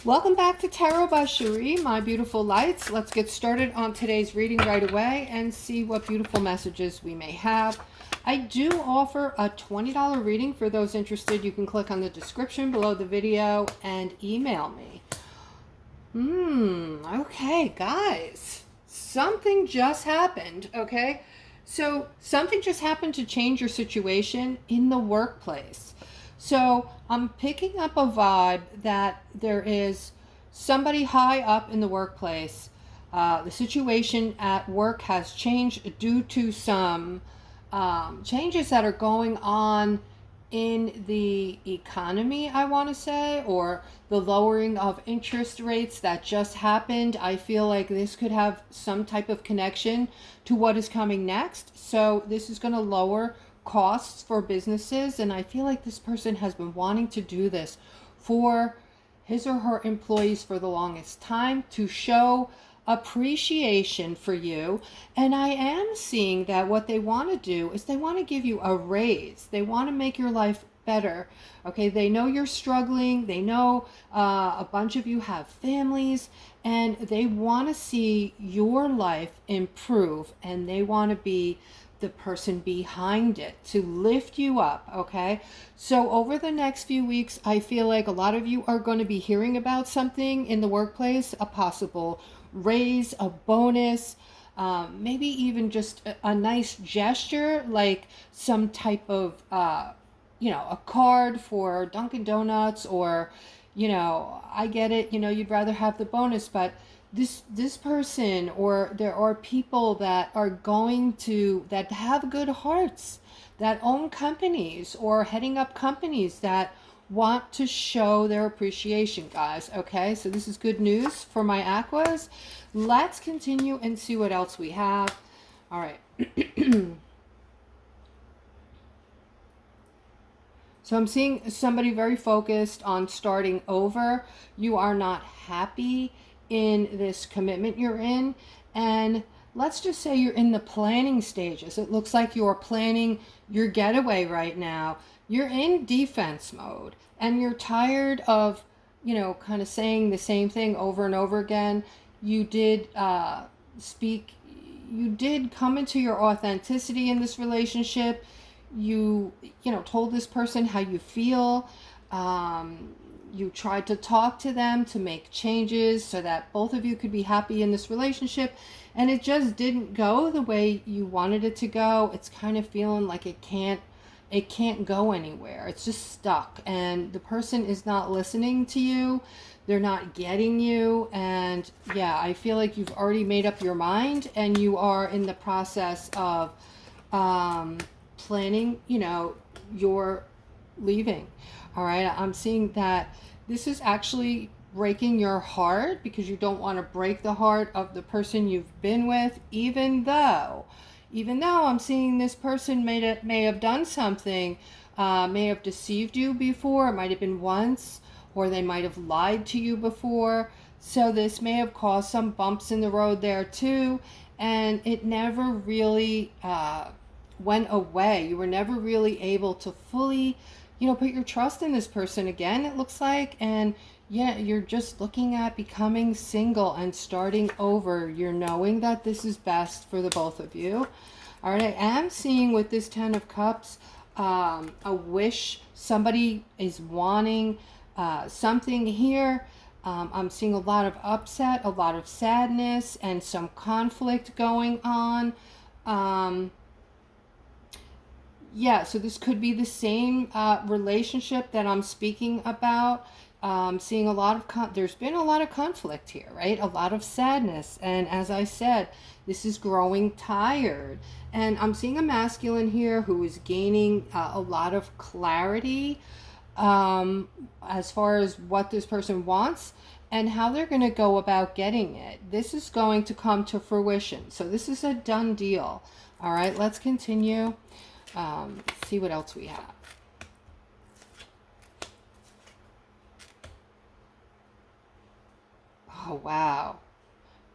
Welcome back to Tarot by Cherie, my beautiful lights. Let's get started on today's reading right away and see what beautiful messages we may have. I do offer a $20 reading for those interested. You can click on the description below the video and email me. Okay, guys. Something just happened, okay? So something just happened to change your situation in the workplace. So I'm picking up a vibe that there is somebody high up in the workplace. The situation at work has changed due to some changes that are going on in the economy, I want to say, or the lowering of interest rates that just happened. I feel like this could have some type of connection to what is coming next. So this is going to lower costs for businesses, and I feel like this person has been wanting to do this for his or her employees for the longest time to show appreciation for you. And I am seeing that what they want to do is they want to give you a raise. They want to make your life better. Okay, they know you're struggling. They know a bunch of you have families, and they want to see your life improve, and they want to be the person behind it to lift you up. Okay, so over the next few weeks, I feel like a lot of you are going to be hearing about something in the workplace, a possible raise, a bonus, maybe even just a nice gesture, like some type of a card for Dunkin' Donuts, or I get it, you'd rather have the bonus, but this person, or there are people that are that have good hearts, that own companies or heading up companies, that want to show their appreciation, guys. Okay, so this is good news for my aquas. Let's continue and see what else we have. All right. So I'm seeing somebody very focused on starting over. You are not happy in this commitment you're in, and let's just say you're in the planning stages. It looks like you're planning your getaway right now. You're in defense mode, and you're tired of kind of saying the same thing over and over again. You did you did come into your authenticity in this relationship. You told this person how you feel. You tried to talk to them to make changes so that both of you could be happy in this relationship, and it just didn't go the way you wanted it to go. It's kind of feeling like it can't go anywhere. It's just stuck, and the person is not listening to you. They're not getting you, and yeah, I feel like you've already made up your mind, and you are in the process of planning, your leaving. All right, I'm seeing that this is actually breaking your heart because you don't want to break the heart of the person you've been with, even though I'm seeing this person may have done something, may have deceived you before. It might have been once, or they might have lied to you before. So this may have caused some bumps in the road there too, and it never really went away. You were never really able to fully put your trust in this person again, it looks like. And yeah, you're just looking at becoming single and starting over. You're knowing that this is best for the both of you. All right, I am seeing with this 10 of Cups, a wish. Somebody is wanting something here. I'm seeing a lot of upset, a lot of sadness, and some conflict going on. Yeah, so this could be the same relationship that I'm speaking about. Seeing a lot of there's been a lot of conflict here, right? A lot of sadness, and as I said, this is growing tired. And I'm seeing a masculine here who is gaining a lot of clarity as far as what this person wants and how they're going to go about getting it. This is going to come to fruition, so this is a done deal. All right, let's continue. See what else we have. Oh, wow.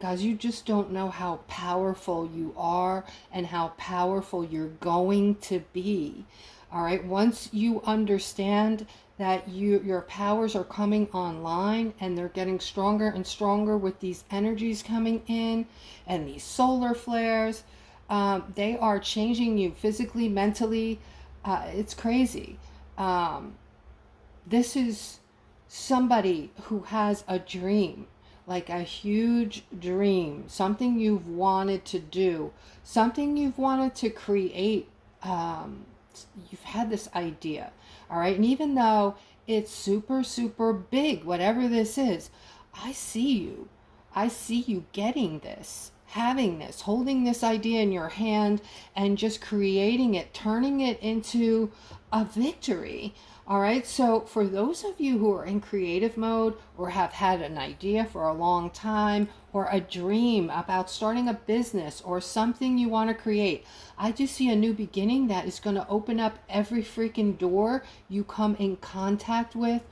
Guys, you just don't know how powerful you are and how powerful you're going to be. All right, once you understand that your powers are coming online, and they're getting stronger and stronger with these energies coming in and these solar flares. They are changing you physically, mentally. It's crazy. This is somebody who has a dream, like a huge dream, something you've wanted to do, something you've wanted to create. You've had this idea, all right? And even though it's super, super big, whatever this is, I see you. I see you getting this, having this, holding this idea in your hand and just creating it, turning it into a victory. All right, so for those of you who are in creative mode or have had an idea for a long time or a dream about starting a business or something you want to create, I do see a new beginning that is going to open up every freaking door you come in contact with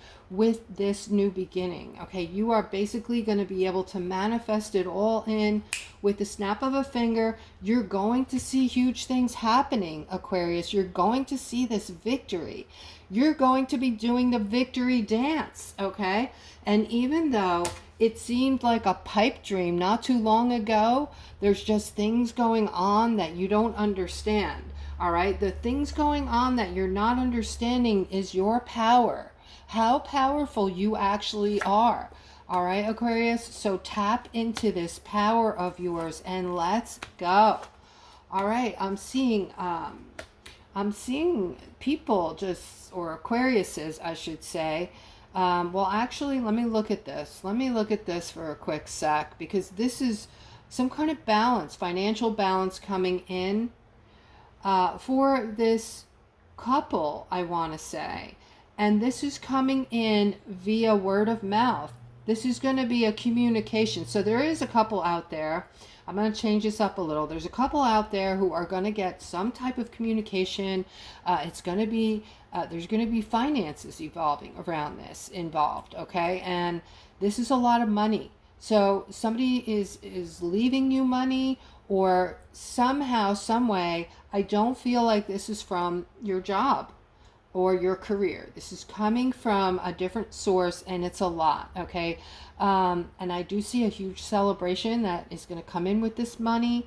this new beginning. Okay, you are basically going to be able to manifest it all in with the snap of a finger. You're going to see huge things happening, Aquarius. You're going to see this victory. You're going to be doing the victory dance, okay? And even though it seemed like a pipe dream not too long ago, there's just things going on that you don't understand, all right? The things going on that you're not understanding is your power, how powerful you actually are, all right, Aquarius? So tap into this power of yours and let's go. All right, I'm seeing people just, or Aquariuses, I should say. Well, actually, let me look at this. Let me look at this for a quick sec, because this is some kind of balance, financial balance coming in for this couple, I want to say. And this is coming in via word of mouth. This is going to be a communication. So there is a couple out there. I'm going to change this up a little. There's a couple out there who are going to get some type of communication. It's going to be, there's going to be finances evolving around this involved, okay? And this is a lot of money. So somebody is leaving you money, or somehow, some way, I don't feel like this is from your job or your career. This is coming from a different source, and it's a lot, okay? And I do see a huge celebration that is going to come in with this money.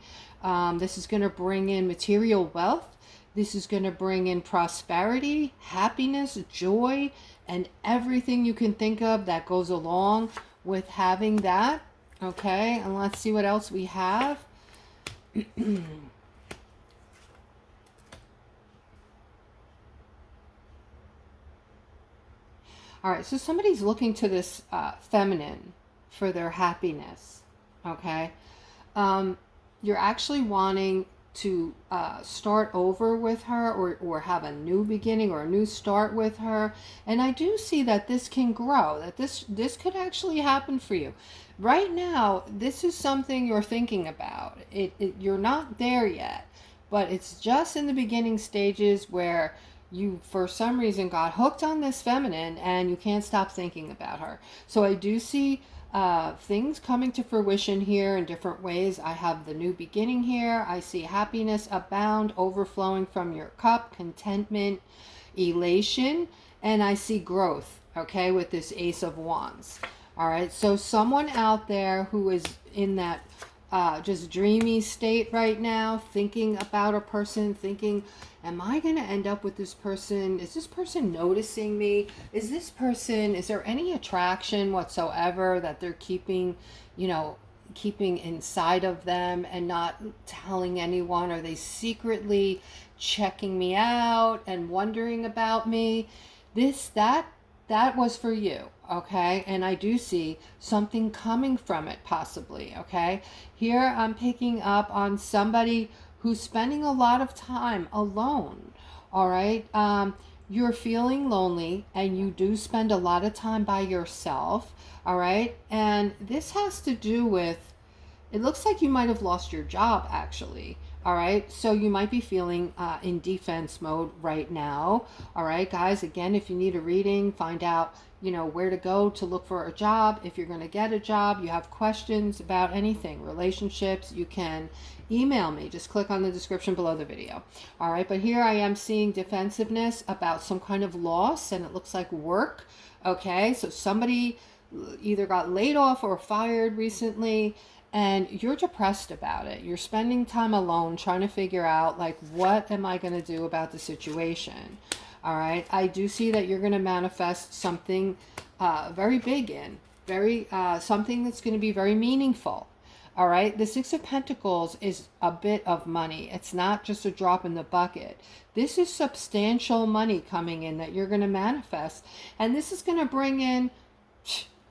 This is going to bring in material wealth. This is going to bring in prosperity, happiness, joy, and everything you can think of that goes along with having that, okay? And let's see what else we have. All right, so somebody's looking to this feminine for their happiness, okay? You're actually wanting to start over with her, or have a new beginning or a new start with her. And I do see that this can grow, that this could actually happen for you. Right now, this is something you're thinking about. You're not there yet, but it's just in the beginning stages where you, for some reason, got hooked on this feminine and you can't stop thinking about her. So I do see things coming to fruition here in different ways. I have the new beginning here. I see happiness abound, overflowing from your cup, contentment, elation, and I see growth, okay, with this Ace of Wands. All right, so someone out there who is in that just dreamy state right now, thinking about a person, thinking, am I going to end up with this person? Is this person noticing me? Is there any attraction whatsoever that they're keeping inside of them and not telling anyone? Are they secretly checking me out and wondering about me? That was for you, okay? And I do see something coming from it, possibly, okay? Here I'm picking up on somebody who's spending a lot of time alone, all right? You're feeling lonely, and you do spend a lot of time by yourself, all right? And this has to do with, it looks like you might have lost your job, actually, All right, so you might be feeling in defense mode right now. All right, guys, again, if you need a reading, find out, where to go to look for a job. If you're going to get a job, you have questions about anything, relationships, you can email me. Just click on the description below the video. All right, but here I am seeing defensiveness about some kind of loss, and it looks like work. Okay, so somebody either got laid off or fired recently, and you're depressed about it. You're spending time alone trying to figure out, like, what am I going to do about the situation? All right, I do see that you're going to manifest something very big something that's going to be very meaningful. All right, the Six of Pentacles is a bit of money. It's not just a drop in the bucket. This is substantial money coming in that you're going to manifest, and this is going to bring in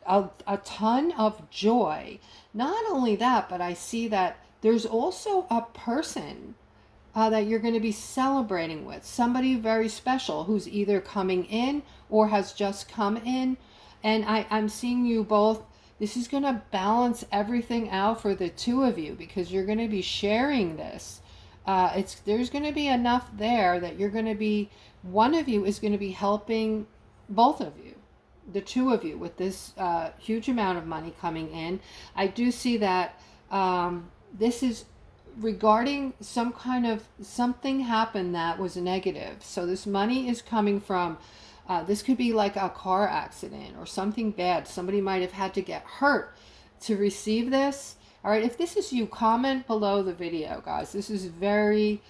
a ton of joy. Not only that, but I see that there's also a person that you're going to be celebrating with, somebody very special who's either coming in or has just come in, and I'm seeing you both. This is going to balance everything out for the two of you, because you're going to be sharing this. There's going to be enough there that you're going to be, one of you is going to be helping both of you, the two of you, with this huge amount of money coming in. I do see that this is regarding something happened that was negative. So this money is coming from, this could be like a car accident or something bad. Somebody might have had to get hurt to receive this. All right, if this is you, comment below the video, guys. This is very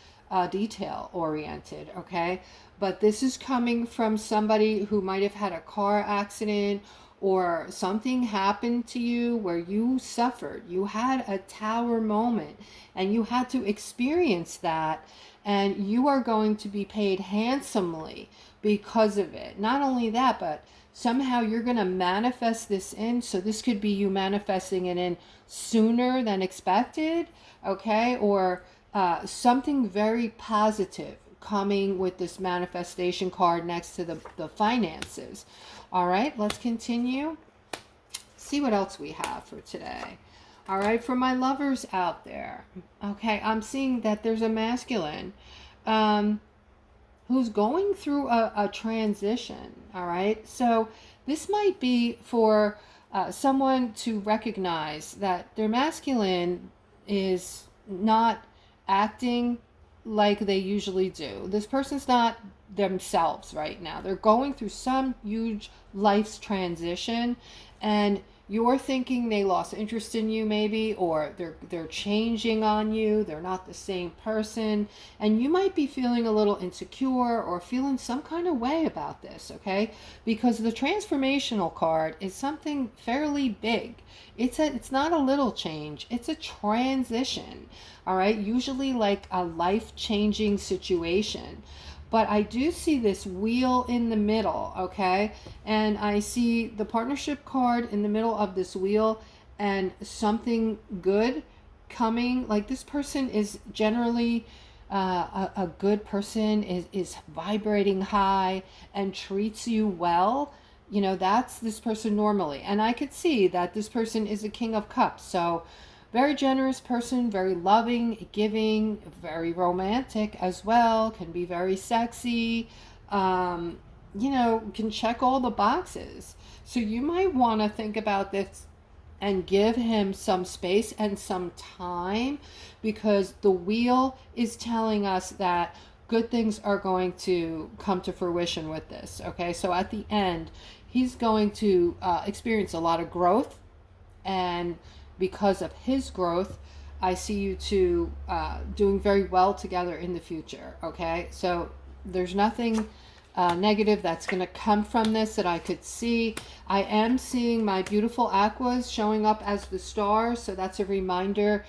detail oriented, okay? But this is coming from somebody who might have had a car accident, or something happened to you where you suffered. You had a tower moment and you had to experience that, and you are going to be paid handsomely because of it. Not only that, but somehow you're going to manifest this in. So this could be you manifesting it in sooner than expected, okay? Or something very positive coming with this manifestation card next to the finances. All right, let's continue. See what else we have for today. All right, for my lovers out there. Okay, I'm seeing that there's a masculine who's going through a transition. All right, so this might be for someone to recognize that their masculine is not acting like they usually do. This person's not themselves right now. They're going through some huge life's transition, and you're thinking they lost interest in you maybe, or they're changing on you. They're not the same person, and you might be feeling a little insecure or feeling some kind of way about this, okay? Because the transformational card is something fairly big. It's not a little change, it's a transition. All right, usually like a life-changing situation. But I do see this wheel in the middle, okay? And I see the partnership card in the middle of this wheel, and something good coming. Like, this person is generally a good person, is vibrating high and treats you well. You know, that's this person normally. And I could see that this person is a King of Cups. So very generous person, very loving, giving, very romantic as well, can be very sexy, you know, can check all the boxes. So you might want to think about this and give him some space and some time, because the wheel is telling us that good things are going to come to fruition with this, okay? So at the end, he's going to experience a lot of growth, and because of his growth, I see you two doing very well together in the future, okay? So there's nothing negative that's going to come from this that I could see. I am seeing my beautiful aquas showing up as the stars, so that's a reminder.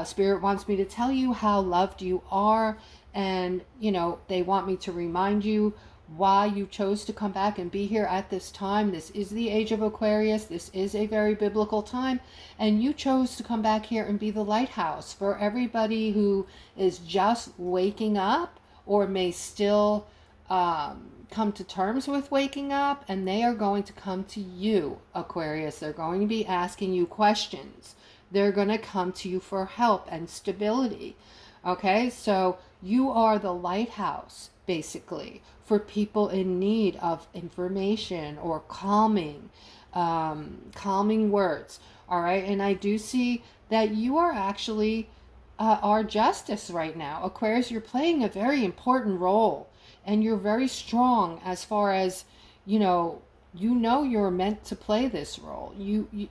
Spirit wants me to tell you how loved you are, and, you know, they want me to remind you why you chose to come back and be here at this time. This is the age of Aquarius. This is a very biblical time, and you chose to come back here and be the lighthouse for everybody who is just waking up or may still come to terms with waking up, and they are going to come to you, Aquarius. They're going to be asking you questions. They're going to come to you for help and stability. Okay, so you are the lighthouse, basically, for people in need of information or calming words. All right, and I do see that you are actually our justice right now. Aquarius, you're playing a very important role, and you're very strong as far as, you know, you're meant to play this role.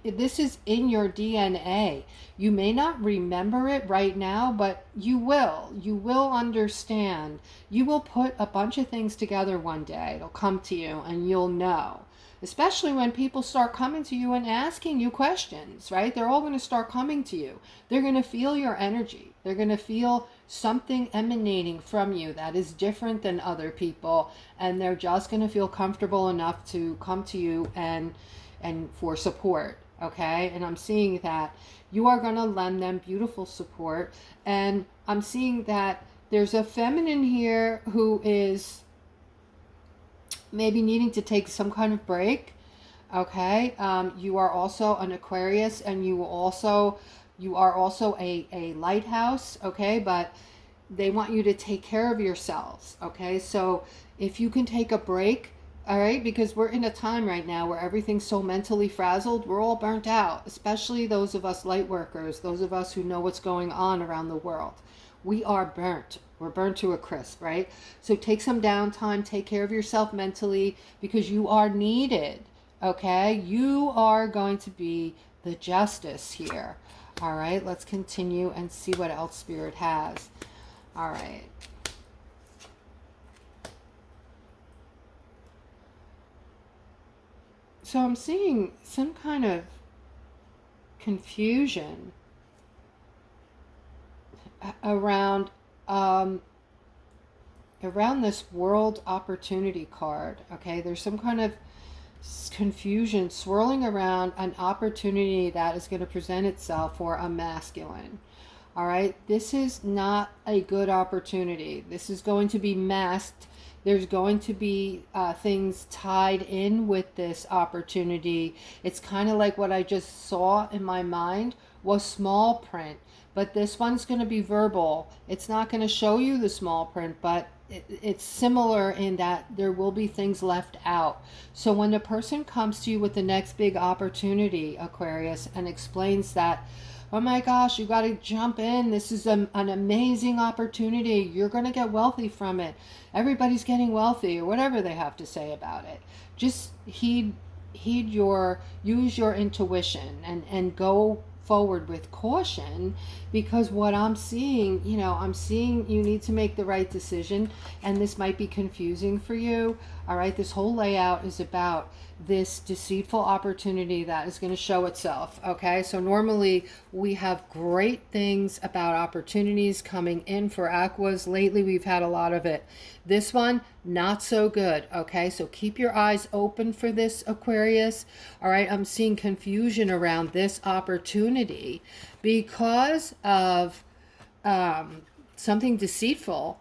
This is in your DNA. You may not remember it right now, but you will understand. You will put a bunch of things together one day. It'll come to you and you'll know, especially when people start coming to you and asking you questions, right? They're all going to start coming to you. They're going to feel your energy. They're going to feel something emanating from you that is different than other people, and they're just going to feel comfortable enough to come to you and for support. Okay, and I'm seeing that you are going to lend them beautiful support, and I'm seeing that there's a feminine here who is maybe needing to take some kind of break. Okay, you are also an Aquarius, and you are also a lighthouse. Okay, but they want you to take care of yourselves. Okay, so if you can take a break, all right, because we're in a time right now where everything's so mentally frazzled. We're all burnt out, especially those of us light workers, those of us who know what's going on around the world. We are burnt. We're burnt to a crisp, right? So take some downtime, take care of yourself mentally, because you are needed. Okay, you are going to be the justice here. All right, let's continue and see what else Spirit has. All right. So I'm seeing some kind of confusion around this world opportunity card. Okay, there's some kind of confusion swirling around an opportunity that is going to present itself for a masculine. All right, this is not a good opportunity. This is going to be masked. There's going to be things tied in with this opportunity. It's kind of like what I just saw in my mind was small print, but this one's going to be verbal. It's not going to show you the small print, but it's similar in that there will be things left out. So when the person comes to you with the next big opportunity, Aquarius, and explains that, oh my gosh, you got to jump in. This is an amazing opportunity. You're going to get wealthy from it. Everybody's getting wealthy, or whatever they have to say about it. Just use your intuition and go forward with caution, because what I'm seeing, I'm seeing you need to make the right decision, and this might be confusing for you. All right, this whole layout is about this deceitful opportunity that is going to show itself. Okay, so normally we have great things about opportunities coming in for Aquas. Lately we've had a lot of it. This one, not so good. Okay, so keep your eyes open for this, Aquarius. All right, I'm seeing confusion around this opportunity because of something deceitful.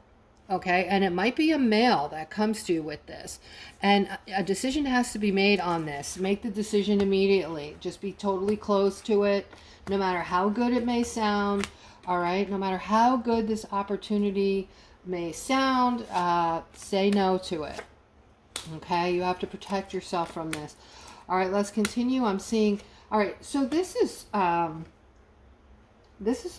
Okay, and it might be a male that comes to you with this, and a decision has to be made on this. Make the decision immediately. Just be totally close to it, no matter how good it may sound. All right, no matter how good this opportunity may sound, say no to it. Okay, you have to protect yourself from this. All right, let's continue. I'm seeing, all right, so this is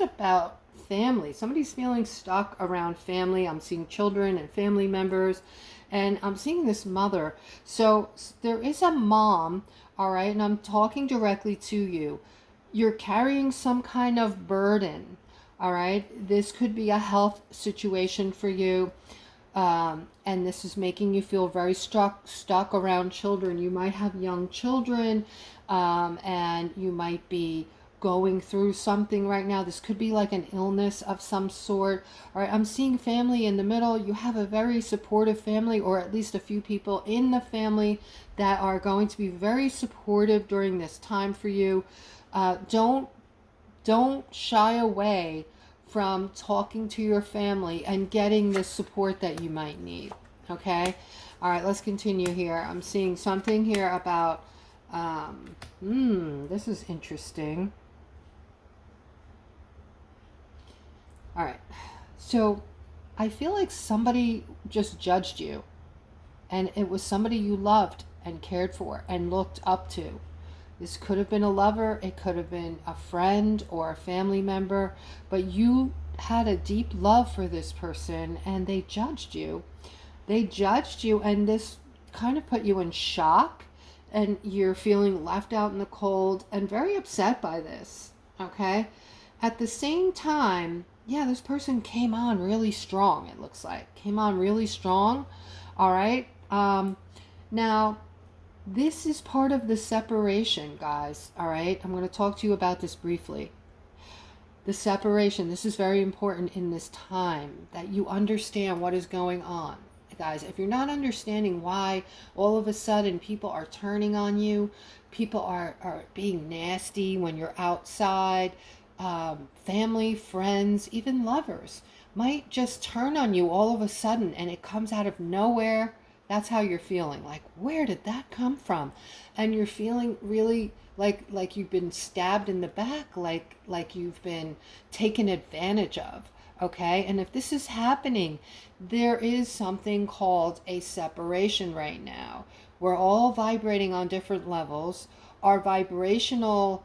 about family. Somebody's feeling stuck around family. I'm seeing children and family members, and I'm seeing this mother. So there is a mom, all right, and I'm talking directly to you. You're carrying some kind of burden, all right? This could be a health situation for you, and this is making you feel very stuck around children. You might have young children, and you might be going through something right now. This could be like an illness of some sort. All right, I'm seeing family in the middle. You have a very supportive family, or at least a few people in the family that are going to be very supportive during this time for you. Don't shy away from talking to your family and getting the support that you might need. Okay, all right, let's continue here. I'm seeing something here about this is interesting. All right, So I feel like somebody just judged you, and it was somebody you loved and cared for and looked up to. This could have been a lover, it could have been a friend or a family member, but you had a deep love for this person and they judged you. They judged you, and this kind of put you in shock, and you're feeling left out in the cold and very upset by this, okay? At the same time, yeah, this person came on really strong, it looks like. Came on really strong, all right? Now, this is part of the separation, guys, all right? I'm going to talk to you about this briefly. The separation, this is very important in this time, that you understand what is going on. Guys, if you're not understanding why all of a sudden people are turning on you, people are being nasty when you're outside, family, friends, even lovers might just turn on you all of a sudden and it comes out of nowhere. That's how you're feeling. Like, where did that come from? And you're feeling really like you've been stabbed in the back, like you've been taken advantage of. Okay? And if this is happening, there is something called a separation right now. We're all vibrating on different levels. Our vibrational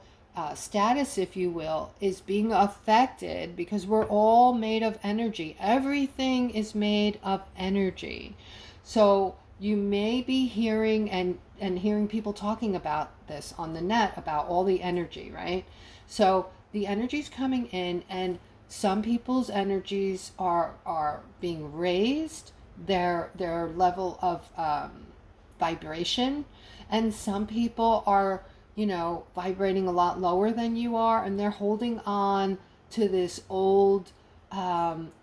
status, if you will, is being affected because we're all made of energy. Everything is made of energy. So you may be hearing and hearing people talking about this on the net, about all the energy, right? So the energy's coming in, and some people's energies are being raised, their level of vibration, and some people are, you know, vibrating a lot lower than you are, and they're holding on to this old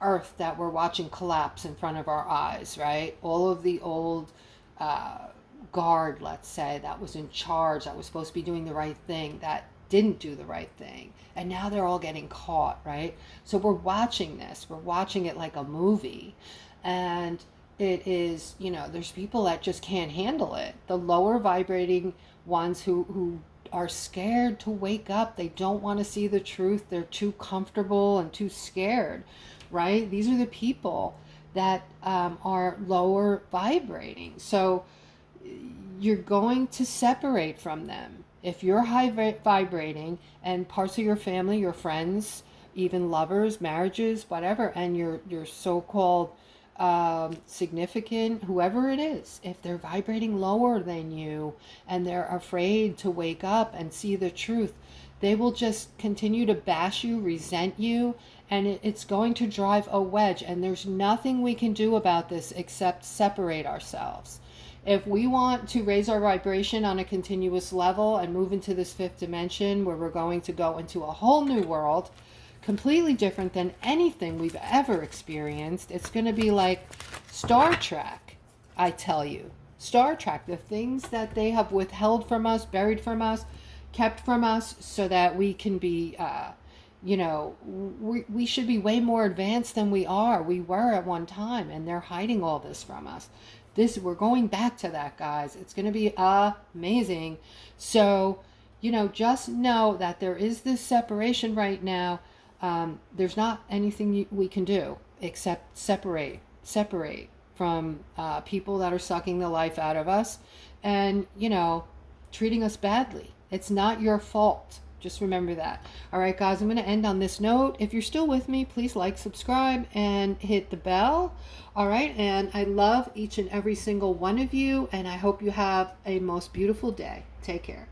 earth that we're watching collapse in front of our eyes, right? All of the old guard, let's say, that was in charge, that was supposed to be doing the right thing, that didn't do the right thing, and now they're all getting caught, right? So we're watching this, we're watching it like a movie, and it is, you know, there's people that just can't handle it. The lower vibrating ones who are scared to wake up, they don't want to see the truth, they're too comfortable and too scared, right? These are the people that are lower vibrating. So you're going to separate from them. If you're high vibrating and parts of your family, your friends, even lovers, marriages, whatever, and your so-called significant, whoever it is, if they're vibrating lower than you and they're afraid to wake up and see the truth, they will just continue to bash you, resent you, and it's going to drive a wedge. And there's nothing we can do about this except separate ourselves. If we want to raise our vibration on a continuous level and move into this fifth dimension where we're going to go into a whole new world, completely different than anything we've ever experienced. It's going to be like Star Trek, I tell you. Star Trek, the things that they have withheld from us, buried from us, kept from us, so that we can be, you know, we should be way more advanced than we were at one time, and they're hiding all this from us. We're going back to that, guys. It's going to be amazing. So, you know, just know that there is this separation right now. There's not anything we can do except separate from people that are sucking the life out of us and, you know, treating us badly. It's not your fault. Just remember that. All right, guys, I'm going to end on this note. If you're still with me, please like, subscribe, and hit the bell. All right, and I love each and every single one of you, and I hope you have a most beautiful day. Take care.